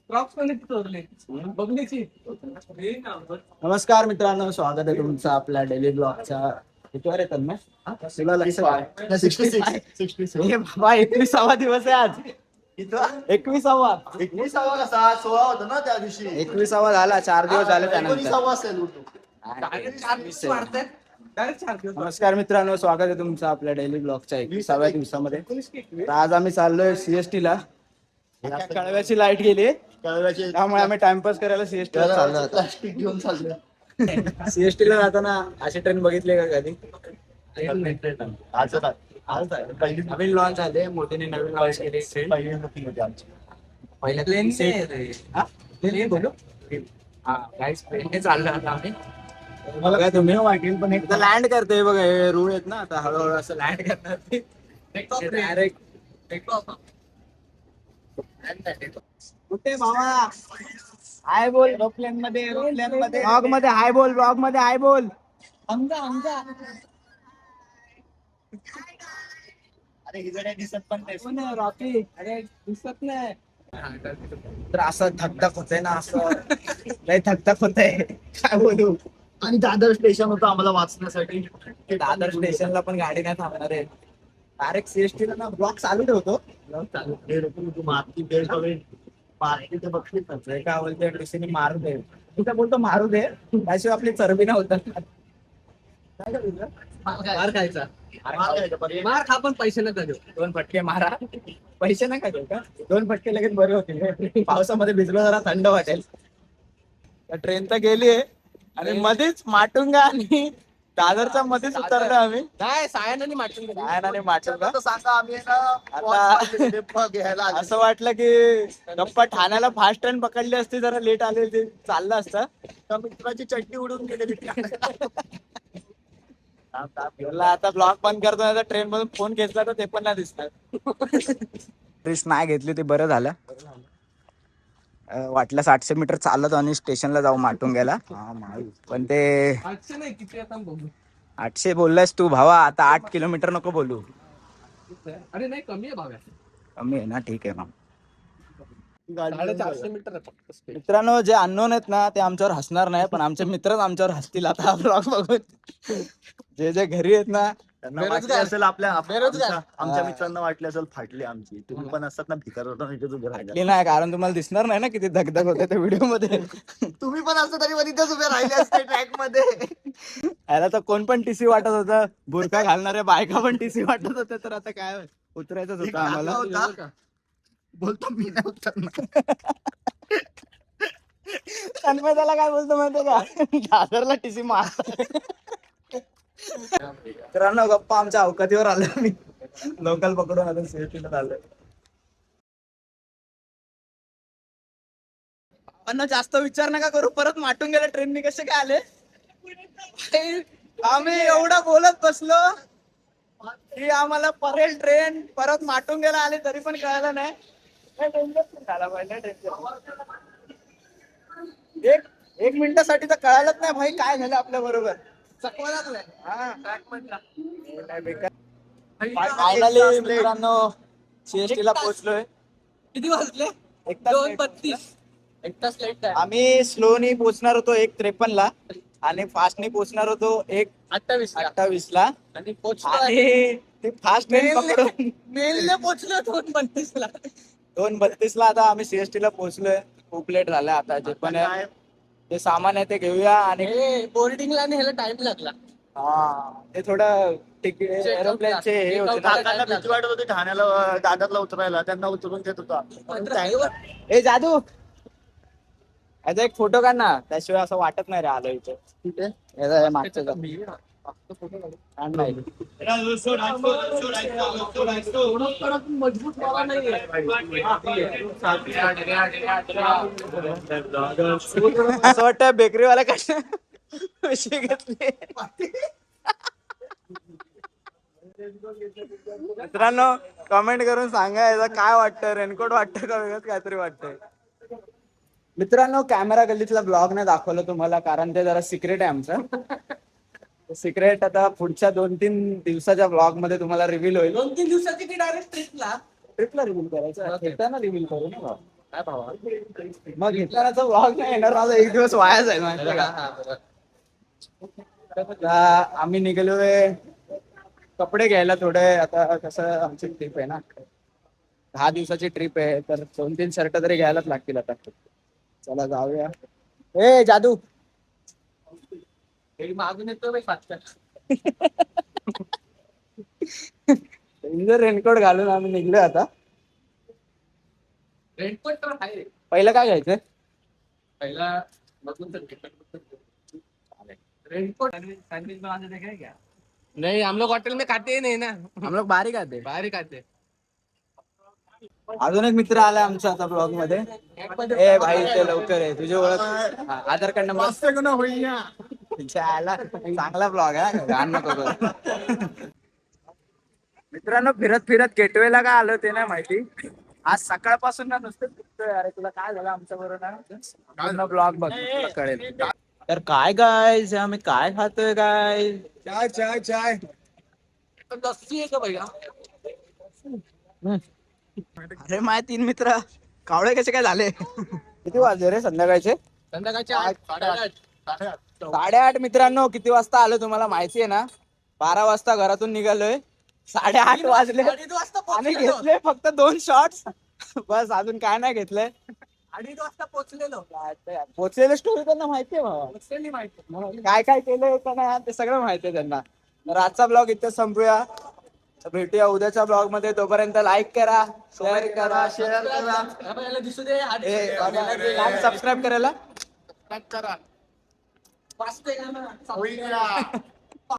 नमस्कार मित्रांनो, स्वागत आहे तुमचं आपल्या डेली ब्लॉगच्या. किती वर येतात ना तुला लक्षात? 21वा दिवस आहे आज. 21वा कसा 16 होता ना त्या दिवशी. 21वा झाला, 4 दिवस झाले त्यानंतर. 19वा असेल. नमस्कार मित्रांनो, स्वागत आहे तुमचं आपल्या डेली ब्लॉगच्या 21व्या दिवसामध्ये. तर आज आम्ही चाललोय सीएसटी ला. कळव्याची लाईट गेली त्यामुळे आम्ही टाइमपास करायला सीएसटी ला चाललो. प्लास्टिक घेऊन चाललोय. सीएसटी ला जाताना अशी ट्रेन बघितली का कधी? नवीन लॉन्च झाले, मोदीने नवीन लॉन्च केली ट्रेन. पहिल्या प्लेन बोलू प्लेन चाललं आता आम्ही. बघा तुम्ही वाटेल पण एकदा लँड करते बघा. हे रूळ आहेत ना, आता हळूहळू असं लँड करणार ते डायरेक्ट. कुठे बाबा हाय बोल. एरोप्लेन मध्ये ब्लॉग मध्ये हाय बोल. ब्लॉग मध्ये हाय बोल. आमचा अरे हिजडे दिसत पण नाही. रॉकी अरे दिसत नाही. तर असं धकधक होतंय ना, असं लय धकधक होतंय. काय बोलू. आणि दादर स्टेशन होतं आम्हाला वाचण्यासाठी. दादर स्टेशनला पण गाडी नाही थांबणार आहे. डायरेक्ट सीएसटी ला ना ब्लॉक चालू ठेवतो. मारती बेल्ट वगैरे मारती ते बघतील ना. काय बोलते टीसीने मारू दे. तुझा बोलतो मारू दे, त्याशिवाय आपली चरबी ना होतात. मार खायचा. मार खा पण पैसे नका देऊ. 2 फटके मारा, पैसे नका देऊ का? 2 फटके लगेच बरे होतील. पावसामध्ये भिजलो जरा थंड वाटेल. ट्रेन तर गेली आहे आणि मध्येच माटुंगा आणि दादरच्या मध्येच उतरलो आम्ही. नाही सायनाने माटुंगा सांगा आम्ही आता असं वाटलं की गप्पा ठाण्याला फास्ट ट्रेन पकडली असती, जरा लेट आले ते चाललं असतं. तर मित्राची चड्डी उडून गेली. आता ब्लॉक बंद करतो, आता ट्रेन मधून फोन घेतला तर ते पण नाही दिसणार. रिस्क नाही घेतली ते बरं झालं. वाटलं 700 मीटर चालत आणि स्टेशनला जाऊ माटुंग्याला. पण ते 800 बोललास तू भावा. आता 8 किलोमीटर नको बोलू. अरे नाही कमी आहे भाव्या. कमी आहे ना, ठीक आहे मग. 450 मीटर. मित्रांनो, जे अननोन आहेत ना ते आमच्यावर हसणार नाही, पण आमचे मित्रच आमच्यावर हसतील आता हा ब्लॉग बघून. जे घरी आहेत ना त्यांना वाटले असेल आमच्या मित्रांना वाटले असेल फाटली आमची. तुम्ही पण असतात ना भिकार फाटली नाही, कारण तुम्हाला दिसणार नाही ना किती धगधग होते त्या व्हिडिओ मध्ये. तुम्ही पण असं तरी पण इथेच उभे राहिले असते ट्रॅक मध्ये. याला तर कोण पण टीसी वाटत होतं. बुरका घालणाऱ्या बायका पण टीसी वाटत होत्या. तर आता काय उतरायचंच होतं आम्हाला. बोलतो मी नाही उतरणार. त्याला काय बोलतो माहितीये का, दादरला टीसी मारतो. मित्रांनो, गप्पा आमच्या अवकातीवर आलो. मी लोकल पकडून आता सीएसटीला आलोय. पण जास्त विचार नका करू. परत माटून गेला ट्रेननी कसे काय आले. आम्ही एवढं बोलत बसलो की आम्हाला परेल ट्रेन, परत माटून गेला आले तरी पण कळलं नाही. एक मिनिटासाठी तर कळालंच नाही भाई काय झालं आपल्या बरोबर. फायनली मित्रांनो सीएसटी ला पोहोचलोय. किती वाजले? 2:32. एक तास लेट आहे. आम्ही स्लोनी पोहोचणार होतो 1:53 ला आणि फास्टनी पोहोचणार होतो 1:28 ला. आणि ते फास्ट ट्रेन पकडून मेलने पोहोचलो 2:32 ला. 2:32 ला आता आम्ही सीएसटी ला पोहोचलोय. खूप लेट झालं. आता जे पण आहे ते सामान आहे ते घेऊया. आणि बोर्डिंगला ह्याला टाइम लागला. ते थोडं तिकीट एरोप्लेनचे हे होते ना. भीती वाटत होती ठाण्याला दादरला उतरायला. त्यांना उतरून घेत होता. ए जादू, याचा एक फोटो काढ ना, त्याशिवाय असं वाटत नाही रे आलो इथे. मागचं मजबूत असं वाटतं बेकरीवाला कशी घेतली. मित्रांनो कमेंट करून सांगा याचा काय वाटतं. रेनकोट वाटतं का वेगळंच काहीतरी वाटतंय. मित्रांनो, कॅमेरा गल्लीतला ब्लॉग नाही दाखवलं तुम्हाला, कारण ते जरा सिक्रेट आहे आमचं. सिक्रेट आता पुढच्या 2-3 दिवसाच्या ब्लॉग मध्ये तुम्हाला रिव्हील होईल. 2-3 दिवसाची की डायरेक्ट ट्रिपला रिव्हील करायचं. रिव्हील करू ना. काय भावा मग घेतानाचा व्लॉग नाही येणार, माझा एक दिवस वाया जाईल माहिती का. आता आम्ही निघालोय कपडे घ्यायला थोडे. आता कसं आमची ट्रिप आहे ना, 10 दिवसाची ट्रिप आहे, तर 2-3 शर्ट तरी घ्यायलाच लागतील आता. चला जाऊया. ए जादू मागून येतो रेनकोट घालून आम्ही निघलोय आता. रेनकोट तर आहे. पहिलं काय घ्यायचंय? पहिला बघून तर रेनकोट सँडविच बनाने देखे क्या? नहीं, हम लोग होटल में खाते ही नहीं ना, हम लोग बारीक आते. बाहर ही खाते. अजून एक मित्र आला आमचा आता ब्लॉग मध्ये. ए भाई ते लवकर आहे, तुझी ओळख हा, आधार कार्ड नंबर चांगला ब्लॉग आहे, घाण नको करू. मित्रांनो फिरत फिरत गेटवेला का आलो ते नाही माहिती. आज सकाळपासून ना नुसतं फिरतोय. अरे तुला काय झालं आमच्या बरोबर ना, ब्लॉग बघ तुला कळेल. तर काय गायज आम्ही काय खातोय काय? चाय चाय चाय. लस्सी है क्या भैया? अरे माय 3 मित्र कावळे कसे काय झाले? किती वाजले रे संध्याकाळचे? संध्याकाळचे 8:30. 8:30 मित्रांनो. किती वाजता आलो तुम्हाला माहिती आहे ना? 12 वाजता घरातून निघालोय. 8:30 वाजले आणि घेतले फक्त 2 शॉट्स बस. अजून काय नाही घेतलंय. 2:30 वाजता पोहोचलेलो. पोचलेलं स्टोरी त्यांना माहितीये भावा. पोहोचलेली माहिती. काय काय केलंय का नाही ते सगळं माहितीये त्यांना. तर आजचा ब्लॉग इथे संपूया. तर भेटूया उद्याच्या ब्लॉग मध्ये. तोपर्यंत लाईक करा, शेअर करा, दिसू दे. सबस्क्राईब करायला. करा. वाचतोय का ना?